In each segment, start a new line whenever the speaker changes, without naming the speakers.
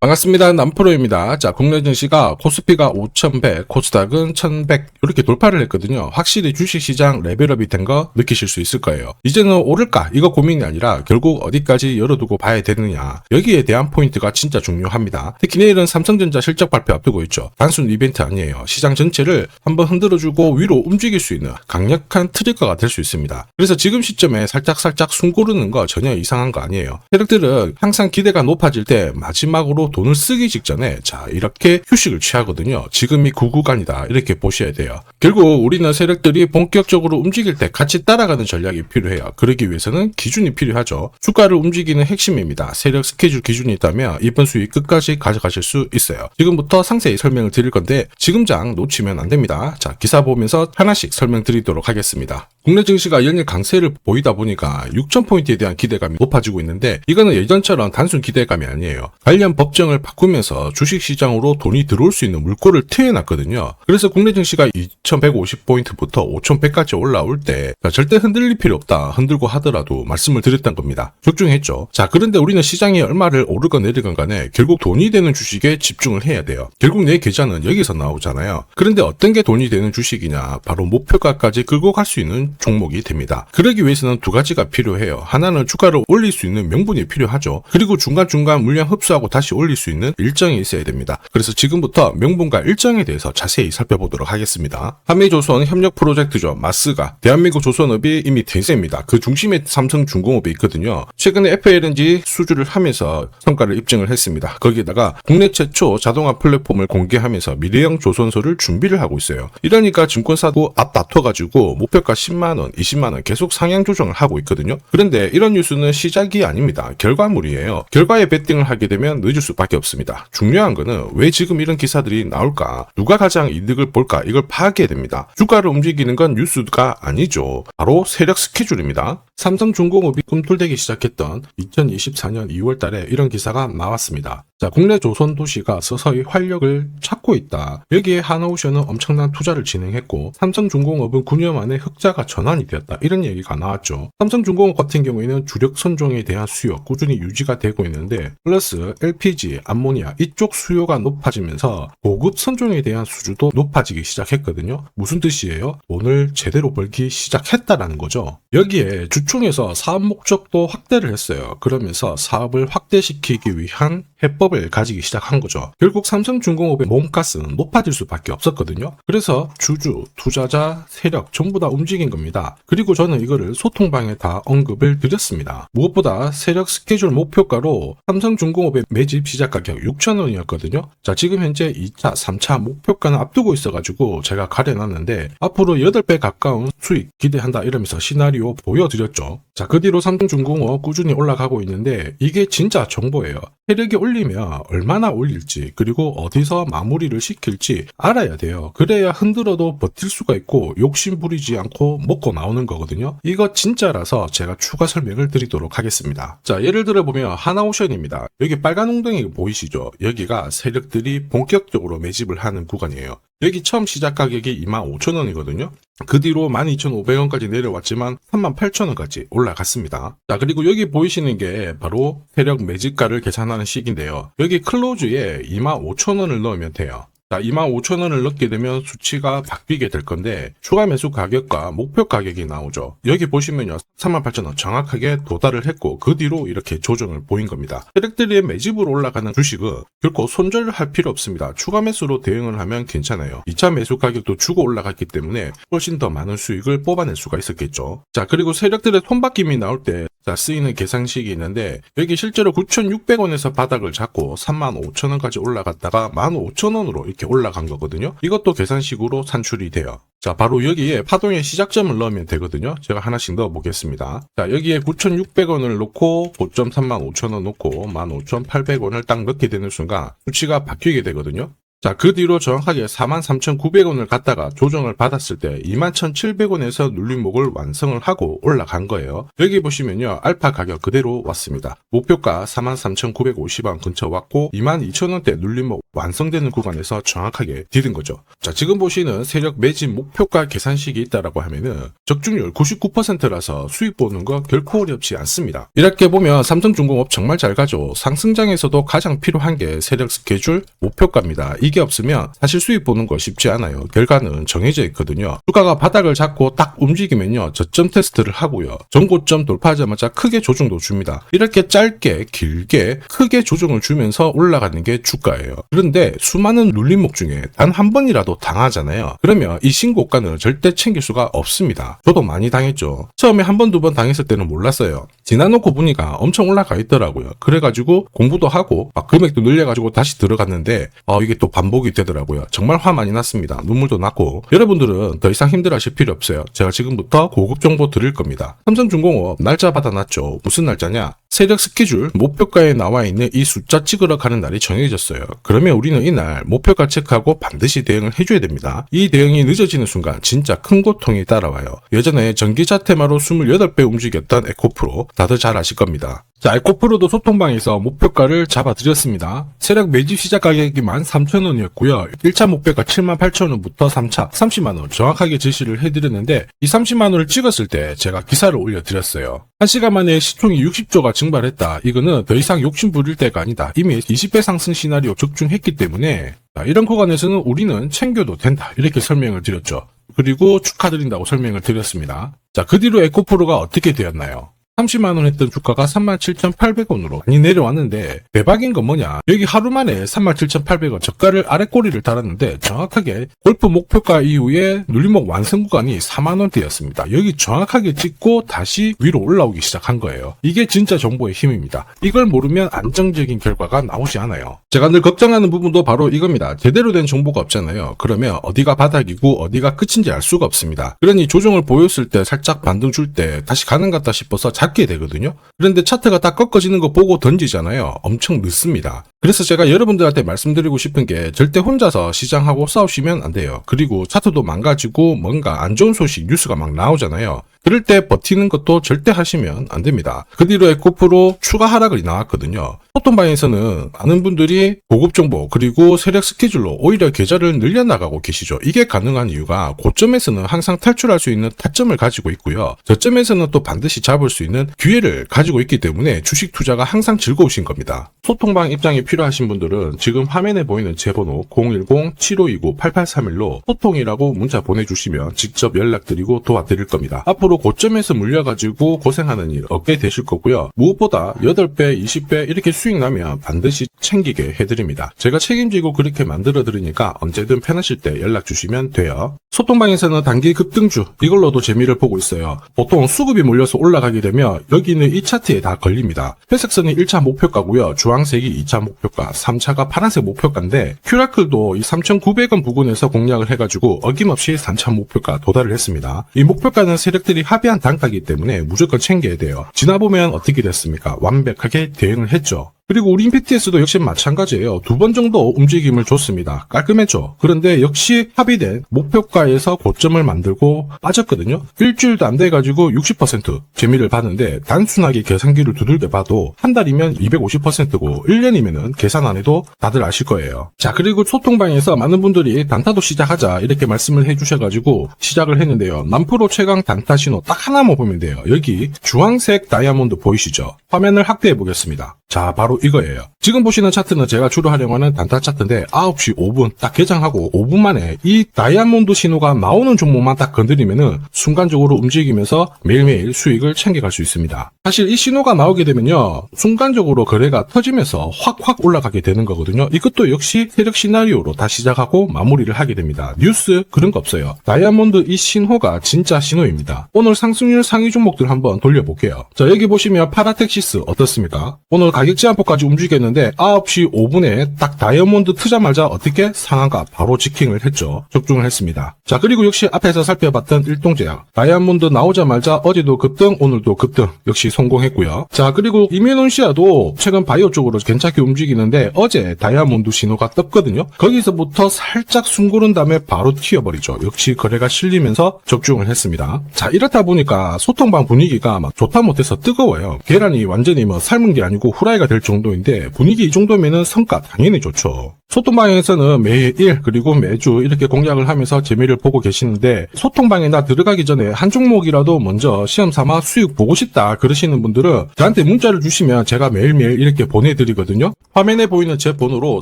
반갑습니다. 남프로입니다. 자, 국내 증시가 코스피가 5,100, 코스닥은 1,100 이렇게 돌파를 했거든요. 확실히 주식시장 레벨업이 된 거 느끼실 수 있을 거예요. 이제는 오를까? 이거 고민이 아니라 결국 어디까지 열어두고 봐야 되느냐. 여기에 대한 포인트가 진짜 중요합니다. 특히 내일은 삼성전자 실적 발표 앞두고 있죠. 단순 이벤트 아니에요. 시장 전체를 한번 흔들어주고 위로 움직일 수 있는 강력한 트리거가 될 수 있습니다. 그래서 지금 시점에 살짝 숨 고르는 거 전혀 이상한 거 아니에요. 세력들은 항상 기대가 높아질 때 마지막으로 돈을 쓰기 직전에 자 이렇게 휴식을 취하거든요. 지금이 그 구간이다 이렇게 보셔야 돼요. 결국 우리는 세력들이 본격적으로 움직일 때 같이 따라가는 전략이 필요해요. 그러기 위해서는 기준이 필요하죠. 주가를 움직이는 핵심입니다. 세력 스케줄 기준이 있다면 이번 수익 끝까지 가져가실 수 있어요. 지금부터 상세히 설명을 드릴 건데 지금장 놓치면 안 됩니다. 자, 기사 보면서 하나씩 설명드리도록 하겠습니다. 국내 증시가 연일 강세를 보이다 보니까 6,000포인트에 대한 기대감이 높아지고 있는데 이거는 예전처럼 단순 기대감이 아니에요. 관련 법정을 바꾸면서 주식시장으로 돈이 들어올 수 있는 물꼬를 트여놨거든요. 그래서 국내 증시가 2,150포인트부터 5,100까지 올라올 때 절대 흔들릴 필요 없다. 흔들고 하더라도 말씀을 드렸던 겁니다. 적중했죠. 자, 그런데 우리는 시장이 얼마를 오르건 내리건 간에 결국 돈이 되는 주식에 집중을 해야 돼요. 결국 내 계좌는 여기서 나오잖아요. 그런데 어떤 게 돈이 되는 주식이냐? 바로 목표가까지 끌고 갈 수 있는 종목이 됩니다. 그러기 위해서는 두 가지가 필요해요. 하나는 주가를 올릴 수 있는 명분이 필요하죠. 그리고 중간중간 물량 흡수하고 다시 올릴 수 있는 일정이 있어야 됩니다. 그래서 지금부터 명분과 일정에 대해서 자세히 살펴보도록 하겠습니다. 한미조선 협력 프로젝트죠. 마스가 대한민국 조선업이 이미 대세입니다. 그 중심에 삼성중공업이 있거든요. 최근에 FLNG 수주를 하면서 성과를 입증을 했습니다. 거기에다가 국내 최초 자동화 플랫폼을 공개하면서 미래형 조선소를 준비를 하고 있어요. 이러니까 증권사도 앞 다퉈가지고 목표가 10만원, 20만원 계속 상향 조정을 하고 있거든요. 그런데 이런 뉴스는 시작이 아닙니다. 결과물이에요. 결과에 베팅을 하게 되면 늦을 수밖에 없습니다. 중요한 거는 왜 지금 이런 기사들이 나올까? 누가 가장 이득을 볼까? 이걸 파악해야 됩니다. 주가를 움직이는 건 뉴스가 아니죠. 바로 세력 스케줄입니다. 삼성중공업이 꿈틀대기 시작했던 2024년 2월 달에 이런 기사가 나왔습니다. 자, 국내 조선 도시가 서서히 활력을 찾고 있다. 여기에 하나오션은 엄청난 투자를 진행했고 삼성중공업은 9년 만에 흑자가 전환이 되었다. 이런 얘기가 나왔죠. 삼성중공업 같은 경우에는 주력 선종에 대한 수요 꾸준히 유지가 되고 있는데 플러스 LPG, 암모니아 이쪽 수요가 높아지면서 고급 선종에 대한 수주도 높아지기 시작했거든요. 무슨 뜻이에요? 돈을 제대로 벌기 시작했다라는 거죠. 여기에 주총에서 사업 목적도 확대를 했어요. 그러면서 사업을 확대시키기 위한 해법을 가지기 시작한 거죠. 결국 삼성중공업의 몸가스는 높아질 수밖에 없었거든요. 그래서 주주, 투자자, 세력 전부 다 움직인 겁니다. 그리고 저는 이거를 소통방에 다 언급을 드렸습니다. 무엇보다 세력 스케줄 목표가로 삼성중공업의 매집 시작 가격 6,000원이었거든요. 자, 지금 현재 2차, 3차 목표가는 앞두고 있어가지고 제가 가려놨는데 앞으로 8배 가까운 수익 기대한다 이러면서 시나리오 보여드렸죠. 자, 그 뒤로 삼성중공업 꾸준히 올라가고 있는데 이게 진짜 정보예요. 세력이 올리면 얼마나 올릴지 그리고 어디서 마무리를 시킬지 알아야 돼요. 그래야 흔들어도 버틸 수가 있고 욕심 부리지 않고 먹고 나오는 거거든요. 이거 진짜라서 제가 추가 설명을 드리도록 하겠습니다. 자, 예를 들어 보면 하나오션입니다. 여기 빨간 웅덩이 보이시죠? 여기가 세력들이 본격적으로 매집을 하는 구간이에요. 여기 처음 시작 가격이 25,000원이거든요. 그 뒤로 12,500원까지 내려왔지만 38,000원까지 올라갔습니다. 자, 그리고 여기 보이시는 게 바로 세력 매집가를 계산하는 식인데요. 여기 클로즈에 25,000원을 넣으면 돼요. 자, 25,000원을 넣게 되면 수치가 바뀌게 될 건데 추가 매수 가격과 목표 가격이 나오죠. 여기 보시면요. 38,000원 정확하게 도달을 했고 그 뒤로 이렇게 조정을 보인 겁니다. 세력들이 매집으로 올라가는 주식은 결코 손절을 할 필요 없습니다. 추가 매수로 대응을 하면 괜찮아요. 2차 매수 가격도 주고 올라갔기 때문에 훨씬 더 많은 수익을 뽑아낼 수가 있었겠죠. 자, 그리고 세력들의 손바뀜이 나올 때 쓰이는 계산식이 있는데 여기 실제로 9,600원에서 바닥을 잡고 35,000원까지 올라갔다가 15,000원으로 이렇게 올라간 거거든요. 이것도 계산식으로 산출이 돼요. 자, 바로 여기에 파동의 시작점을 넣으면 되거든요. 제가 하나씩 넣어 보겠습니다. 자, 여기에 9,600원을 놓고 고점 35,000원 놓고 15,800원을 딱 넣게 되는 순간 수치가 바뀌게 되거든요. 자, 그 뒤로 정확하게 43,900원을 갖다가 조정을 받았을 때 21,700원에서 눌림목을 완성을 하고 올라간 거예요. 여기 보시면요, 알파 가격 그대로 왔습니다. 목표가 43,950원 근처 왔고 22,000원대 눌림목 완성되는 구간에서 정확하게 디딘 거죠. 자, 지금 보시는 세력 매집 목표가 계산식이 있다라고 하면은 적중률 99%라서 수익 보는 거 결코 어렵지 않습니다. 이렇게 보면 삼성중공업 정말 잘 가죠. 상승장에서도 가장 필요한 게 세력 스케줄 목표가입니다. 이게 없으면 사실 수익 보는 거 쉽지 않아요. 결과는 정해져 있거든요. 주가가 바닥을 잡고 딱 움직이면요, 저점 테스트를 하고요, 전고점 돌파하자마자 크게 조정도 줍니다. 이렇게 짧게 길게 크게 조정을 주면서 올라가는 게 주가예요. 그런데 수많은 눌림목 중에 단 한 번이라도 당하잖아요. 그러면 이 신고가는 절대 챙길 수가 없습니다. 저도 많이 당했죠. 처음에 한 번, 두 번 당했을 때는 몰랐어요. 지나놓고 보니까 엄청 올라가 있더라고요. 그래가지고 공부도 하고 금액도 늘려가지고 다시 들어갔는데 이게 또 반복이 되더라고요. 정말 화 많이 났습니다. 눈물도 났고. 여러분들은 더 이상 힘들어하실 필요 없어요. 제가 지금부터 고급 정보 드릴 겁니다. 삼성중공업 날짜 받아놨죠. 무슨 날짜냐? 세력 스케줄 목표가에 나와 있는 이 숫자 찍으러 가는 날이 정해졌어요. 그러면 우리는 이날 목표가 체크하고 반드시 대응을 해줘야 됩니다. 이 대응이 늦어지는 순간 진짜 큰 고통이 따라와요. 예전에 전기차 테마로 28배 움직였던 에코프로 다들 잘 아실 겁니다. 자, 에코프로도 소통방에서 목표가를 잡아드렸습니다. 세력 매집 시작 가격이 13,000원이었고요. 1차 목표가 78,000원부터 3차 30만원 정확하게 제시를 해드렸는데 이 30만원을 찍었을 때 제가 기사를 올려드렸어요. 1시간 만에 시총이 60조가 증발했다. 이거는 더 이상 욕심 부릴 때가 아니다. 이미 20배 상승 시나리오 적중했기 때문에 이런 구간에서는 우리는 챙겨도 된다. 이렇게 설명을 드렸죠. 그리고 축하드린다고 설명을 드렸습니다. 자, 그 뒤로 에코프로가 어떻게 되었나요? 30만원 했던 주가가 37,800원으로 많이 내려왔는데 대박인 건 뭐냐, 여기 하루 만에 37,800원 저가를 아래꼬리를 달았는데 정확하게 골프 목표가 이후에 눌림목 완성 구간이 4만원대였습니다. 여기 정확하게 찍고 다시 위로 올라오기 시작한 거예요. 이게 진짜 정보의 힘입니다. 이걸 모르면 안정적인 결과가 나오지 않아요. 제가 늘 걱정하는 부분도 바로 이겁니다. 제대로 된 정보가 없잖아요. 그러면 어디가 바닥이고 어디가 끝인지 알 수가 없습니다. 그러니 조정을 보였을 때 살짝 반등 줄 때 다시 가는 것 같다 싶어서 잡게 되거든요. 그런데 차트가 딱 꺾어지는 거 보고 던지잖아요. 엄청 늦습니다. 그래서 제가 여러분들한테 말씀드리고 싶은 게 절대 혼자서 시장하고 싸우시면 안 돼요. 그리고 차트도 망가지고 뭔가 안 좋은 소식 뉴스가 막 나오잖아요. 그럴 때 버티는 것도 절대 하시면 안 됩니다. 그 뒤로 에코프로 추가 하락이 나왔거든요. 소통방에서는 많은 분들이 고급 정보 그리고 세력 스케줄로 오히려 계좌를 늘려나가고 계시죠. 이게 가능한 이유가 고점에서는 항상 탈출할 수 있는 타점을 가지고 있고요. 저점에서는 또 반드시 잡을 수 있는 기회를 가지고 있기 때문에 주식 투자가 항상 즐거우신 겁니다. 소통방 입장이 필요하신 분들은 지금 화면에 보이는 제 번호 010-7529-8831로 소통이라고 문자 보내주시면 직접 연락드리고 도와드릴 겁니다. 앞으로 고점에서 물려가지고 고생하는 일 없게 되실 거고요. 무엇보다 8배, 20배 이렇게 수익 나면 반드시 챙기게 해드립니다. 제가 책임지고 그렇게 만들어드리니까 언제든 편하실 때 연락 주시면 돼요. 소통방에서는 단기 급등주 이걸로도 재미를 보고 있어요. 보통 수급이 몰려서 올라가게 되면 여기는 이 차트에 다 걸립니다. 회색선이 1차 목표가고요. 주황색이 2차 목표가, 3차가 파란색 목표가인데 큐라클도 이 3,900원 부근에서 공략을 해가지고 어김없이 3차 목표가 도달을 했습니다. 이 목표가는 세력들이 합의한 단가이기 때문에 무조건 챙겨야 돼요. 지나보면 어떻게 됐습니까? 완벽하게 대응을 했죠. 그리고 우리 임팩트에서도 역시 마찬가지예요. 2번 정도 움직임을 줬습니다. 깔끔했죠. 그런데 역시 합의된 목표가에서 고점을 만들고 빠졌거든요. 일주일도 안 돼가지고 60% 재미를 봤는데 단순하게 계산기를 두들겨 봐도 한 달이면 250%고 1년이면은 계산 안 해도 다들 아실 거예요. 자, 그리고 소통방에서 많은 분들이 단타도 시작하자 이렇게 말씀을 해주셔가지고 시작을 했는데요. 남프로 최강 단타 신호 딱 하나만 보면 돼요. 여기 주황색 다이아몬드 보이시죠? 화면을 확대해 보겠습니다. 자, 바로 이거예요. 지금 보시는 차트는 제가 주로 활용하는 단타 차트인데 9시 5분 딱 개장하고 5분 만에 이 다이아몬드 신호가 나오는 종목만 딱 건드리면은 순간적으로 움직이면서 매일매일 수익을 챙겨갈 수 있습니다. 사실 이 신호가 나오게 되면요, 순간적으로 거래가 터지면서 확 올라가게 되는 거거든요. 이것도 역시 세력 시나리오로 다 시작하고 마무리를 하게 됩니다. 뉴스 그런 거 없어요. 다이아몬드 이 신호가 진짜 신호입니다. 오늘 상승률 상위 종목들 한번 돌려볼게요. 자, 여기 보시면 파라텍시스 어떻습니까? 오늘 가격 제한폭까지 움직였는데 9시 5분에 딱 다이아몬드 트자마자 어떻게 상한가 바로 지킹을 했죠. 적중을 했습니다. 자, 그리고 역시 앞에서 살펴봤던 일동제약 다이아몬드 나오자마자 어제도 급등, 오늘도 급등 역시 성공했고요. 자, 그리고 이메논시아도 최근 바이오 쪽으로 괜찮게 움직이는데 어제 다이아몬드 신호가 떴거든요. 거기서부터 살짝 숨고른 다음에 바로 튀어버리죠. 역시 거래가 실리면서 적중을 했습니다. 자, 이렇다 보니까 소통방 분위기가 막 좋다 못해서 뜨거워요. 계란이 완전히 뭐 삶은 게 아니고 후라이가 될 정도인데 분위기 이 정도면은 성과 당연히 좋죠. 소통방에서는 매일 그리고 매주 이렇게 공략을 하면서 재미를 보고 계시는데 소통방에 나 들어가기 전에 한 종목이라도 먼저 시험 삼아 수익 보고 싶다 그러시는 분들은 저한테 문자를 주시면 제가 매일매일 이렇게 보내드리거든요. 화면에 보이는 제 번호로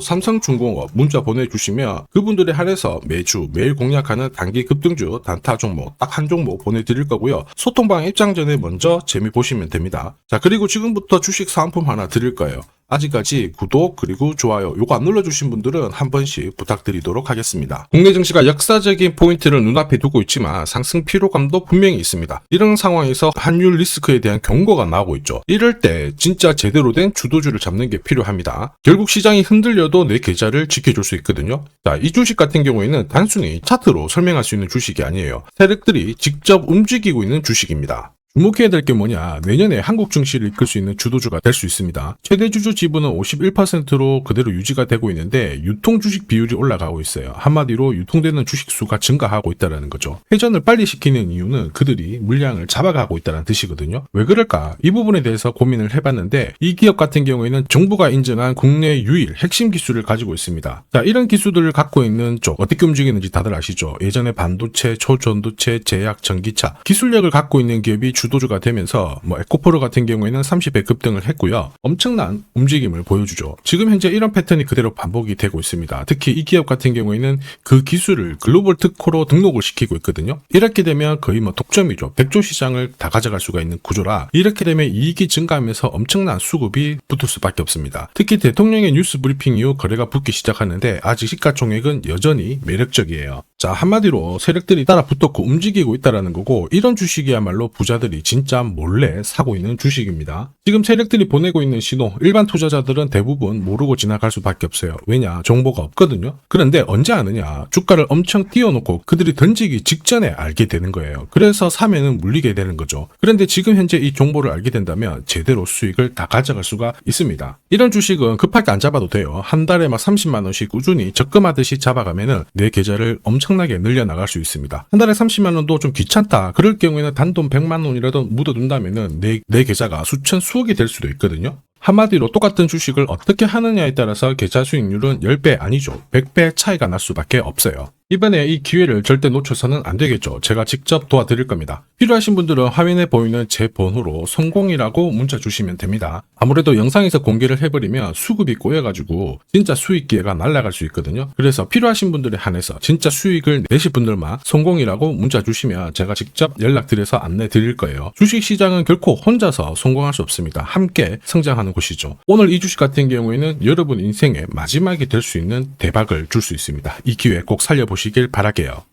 삼성중공업 문자 보내주시면 그분들에 한해서 매주 매일 공략하는 단기 급등주 단타 종목 딱 한 종목 보내드릴 거고요. 소통방 입장 전에 먼저 재미 보시면 됩니다. 자, 그리고 지금부터 주식 사은품 하나 드릴 거예요. 아직까지 구독 그리고 좋아요 요거 안 눌러주신 분들은 한 번씩 부탁드리도록 하겠습니다. 국내 증시가 역사적인 포인트를 눈앞에 두고 있지만 상승 피로감도 분명히 있습니다. 이런 상황에서 환율 리스크에 대한 경고가 나오고 있죠. 이럴 때 진짜 제대로 된 주도주를 잡는 게 필요합니다. 결국 시장이 흔들려도 내 계좌를 지켜줄 수 있거든요. 자, 이 주식 같은 경우에는 단순히 차트로 설명할 수 있는 주식이 아니에요. 세력들이 직접 움직이고 있는 주식입니다. 주목해야 될 게 뭐냐, 내년에 한국 증시를 이끌 수 있는 주도주가 될 수 있습니다. 최대 주주 지분은 51%로 그대로 유지가 되고 있는데 유통 주식 비율이 올라가고 있어요. 한마디로 유통되는 주식 수가 증가하고 있다는 거죠. 회전을 빨리 시키는 이유는 그들이 물량을 잡아가고 있다는 뜻이거든요. 왜 그럴까? 이 부분에 대해서 고민을 해봤는데 이 기업 같은 경우에는 정부가 인정한 국내 유일 핵심 기술을 가지고 있습니다. 자, 이런 기술들을 갖고 있는 쪽 어떻게 움직이는지 다들 아시죠? 예전에 반도체, 초전도체, 제약, 전기차 기술력을 갖고 있는 기업이 주도주가 되면서 에코프로 같은 경우에는 30배 급등을 했고요. 엄청난 움직임을 보여주죠. 지금 현재 이런 패턴이 그대로 반복이 되고 있습니다. 특히 이 기업 같은 경우에는 그 기술을 글로벌 특허로 등록을 시키고 있거든요. 이렇게 되면 거의 독점이죠. 100조 시장을 다 가져갈 수가 있는 구조라 이렇게 되면 이익이 증가하면서 엄청난 수급이 붙을 수밖에 없습니다. 특히 대통령의 뉴스 브리핑 이후 거래가 붙기 시작하는데 아직 시가총액은 여전히 매력적이에요. 자, 한마디로 세력들이 따라 붙었고 움직이고 있다는 거고 이런 주식이야말로 부자들이 진짜 몰래 사고 있는 주식입니다. 지금 세력들이 보내고 있는 신호 일반 투자자들은 대부분 모르고 지나갈 수밖에 없어요. 왜냐? 정보가 없거든요. 그런데 언제 아느냐? 주가를 엄청 띄워놓고 그들이 던지기 직전에 알게 되는 거예요. 그래서 사면은 물리게 되는 거죠. 그런데 지금 현재 이 정보를 알게 된다면 제대로 수익을 다 가져갈 수가 있습니다. 이런 주식은 급하게 안 잡아도 돼요. 한 달에 30만 원씩 꾸준히 적금하듯이 잡아가면은 내 계좌를 엄청나게 늘려나갈 수 있습니다. 한 달에 30만 원도 좀 귀찮다. 그럴 경우에는 단돈 100만 원이라도 묻어둔다면은 내 계좌가 수천 수억이 될 수도 있거든요. 한마디로 똑같은 주식을 어떻게 하느냐에 따라서 계좌 수익률은 10배 아니죠. 100배 차이가 날 수밖에 없어요. 이번에 이 기회를 절대 놓쳐서는 안 되겠죠. 제가 직접 도와드릴 겁니다. 필요하신 분들은 화면에 보이는 제 번호로 성공이라고 문자 주시면 됩니다. 아무래도 영상에서 공개를 해버리면 수급이 꼬여가지고 진짜 수익 기회가 날아갈 수 있거든요. 그래서 필요하신 분들에 한해서 진짜 수익을 내실 분들만 성공이라고 문자 주시면 제가 직접 연락드려서 안내 드릴 거예요. 주식시장은 결코 혼자서 성공할 수 없습니다. 함께 성장하는 곳이죠. 오늘 이 주식 같은 경우에는 여러분 인생의 마지막이 될 수 있는 대박을 줄 수 있습니다. 이 기회 꼭 살려보시길 바랄게요.